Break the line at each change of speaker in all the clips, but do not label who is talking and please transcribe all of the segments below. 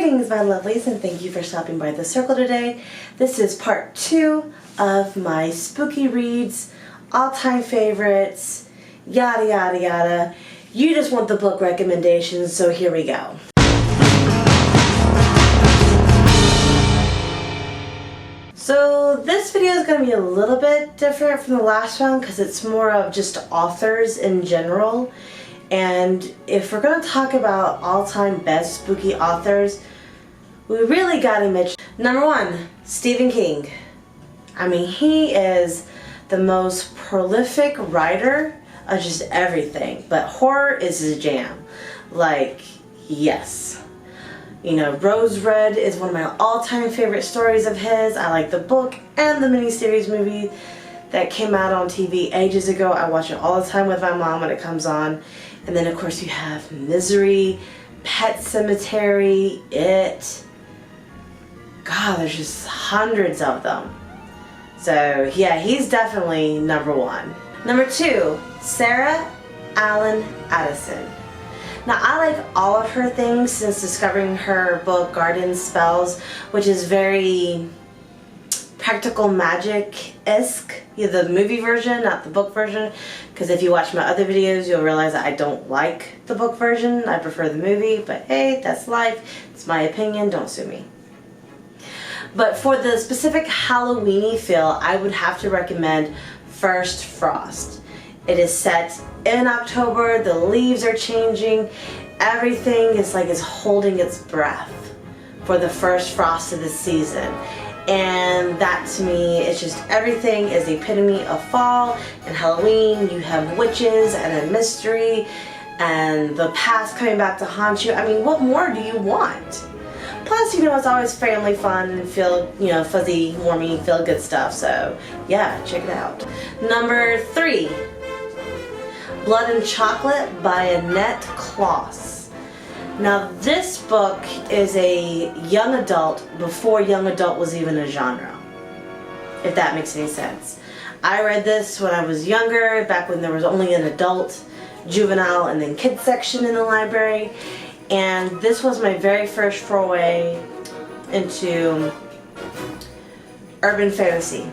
Greetings, my lovelies, and thank you for stopping by the circle today. This is part 2 of my spooky reads, all-time favorites, yada yada yada. You just want the book recommendations, so here we go. So this video is going to be a little bit different from the last one because it's more of just authors in general. And if we're going to talk about all-time best spooky authors, we really got to mention number 1, Stephen King. I mean, he is the most prolific writer of just everything, but horror is his jam. Like, yes. You know, Rose Red is one of my all-time favorite stories of his. I like the book and the miniseries movie that came out on TV ages ago. I watch it all the time with my mom when it comes on. And then of course you have Misery, Pet Sematary, It. God, there's just hundreds of them. So yeah, he's definitely number 1. Number 2, Sarah Allen Addison. Now I like all of her things since discovering her book Garden Spells, which is very practical magic-esque. The movie version, not the book version, because if you watch my other videos you'll realize that I don't like the book version. I prefer the movie, but hey, that's life. It's my opinion, don't sue me. But for the specific Halloween-y feel, I would have to recommend First Frost. It is set in October, the leaves are changing, everything is like it's holding its breath for the first frost of the season. And that to me is just everything is the epitome of fall and Halloween. You have witches and a mystery and the past coming back to haunt you. I mean, what more do you want? Plus, you know, it's always family fun and feel, you know, fuzzy, warmy, feel good stuff. So yeah, check it out. Number 3, Blood and Chocolate by Annette Kloss. Now this book is a young adult before young adult was even a genre, if that makes any sense. I read this when I was younger, back when there was only an adult, juvenile, and then kids section in the library. And this was my very first foray into urban fantasy.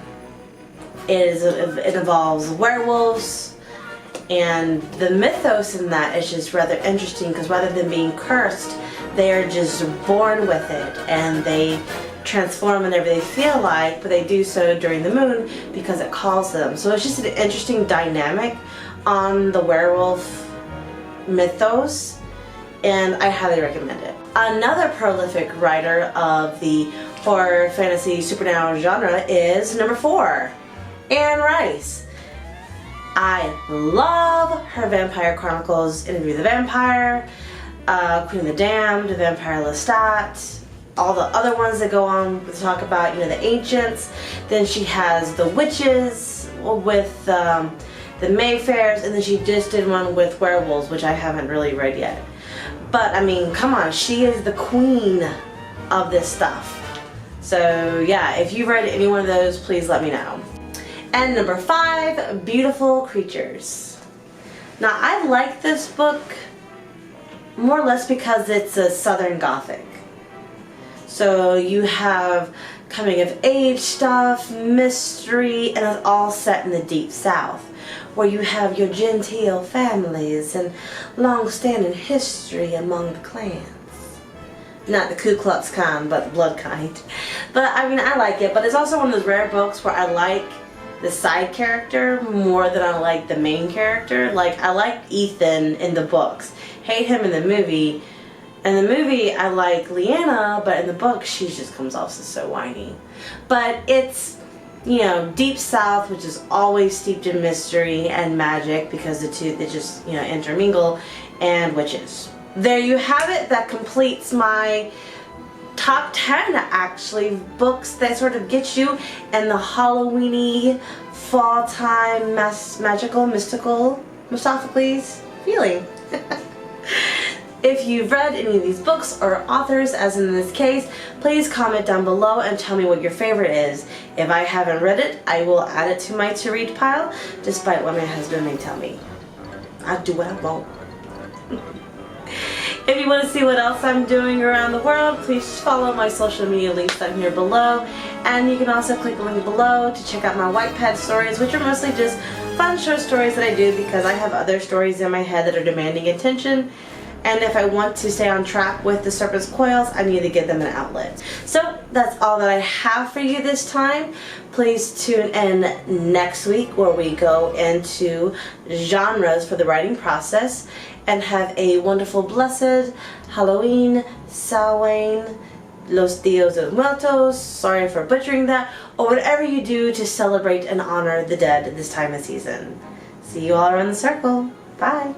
It involves werewolves, and the mythos in that is just rather interesting because rather than being cursed, they are just born with it and they transform whenever they feel like, but they do so during the moon because it calls them. So it's just an interesting dynamic on the werewolf mythos, and I highly recommend it. Another prolific writer of the horror, fantasy, supernatural genre is number 4, Anne Rice. I love her Vampire Chronicles, Interview with the Vampire, Queen of the Damned, Vampire Lestat, all the other ones that go on to talk about, you know, the ancients. Then she has the witches with the Mayfairs, and then she just did one with werewolves, which I haven't really read yet. But I mean, come on, she is the queen of this stuff. So yeah, if you've read any one of those, please let me know. And number 5, Beautiful Creatures. Now I like this book more or less because it's a Southern Gothic. So you have coming of age stuff, mystery, and it's all set in the Deep South, where you have your genteel families and long-standing history among the clans. Not the Ku Klux Klan, but the blood kind. But I mean, I like it, but it's also one of those rare books where I like the side character more than I like the main character. Like, I like Ethan in the books, hate him in the movie. In the movie I like Leanna, but in the book she just comes off as so whiny. But it's, you know, Deep South, which is always steeped in mystery and magic because the two, they just, you know, intermingle, and witches. There you have it. That completes my top 10 actually books that sort of get you in the Halloween-y, fall time, magical, mystical, Mephistopheles feeling. If you've read any of these books or authors, as in this case, please comment down below and tell me what your favorite is. If I haven't read it, I will add it to my to-read pile, despite what my husband may tell me. I'll do what I want. If you want to see what else I'm doing around the world, please follow my social media links down here below. And you can also click the link below to check out my Wattpad stories, which are mostly just fun short stories that I do because I have other stories in my head that are demanding attention. And if I want to stay on track with the Serpent's Coils, I need to give them an outlet. So that's all that I have for you this time. Please tune in next week where we go into genres for the writing process. And have a wonderful, blessed Halloween, Samhain, Los Dios de los Muertos, sorry for butchering that, or whatever you do to celebrate and honor the dead this time of season. See you all around the circle. Bye.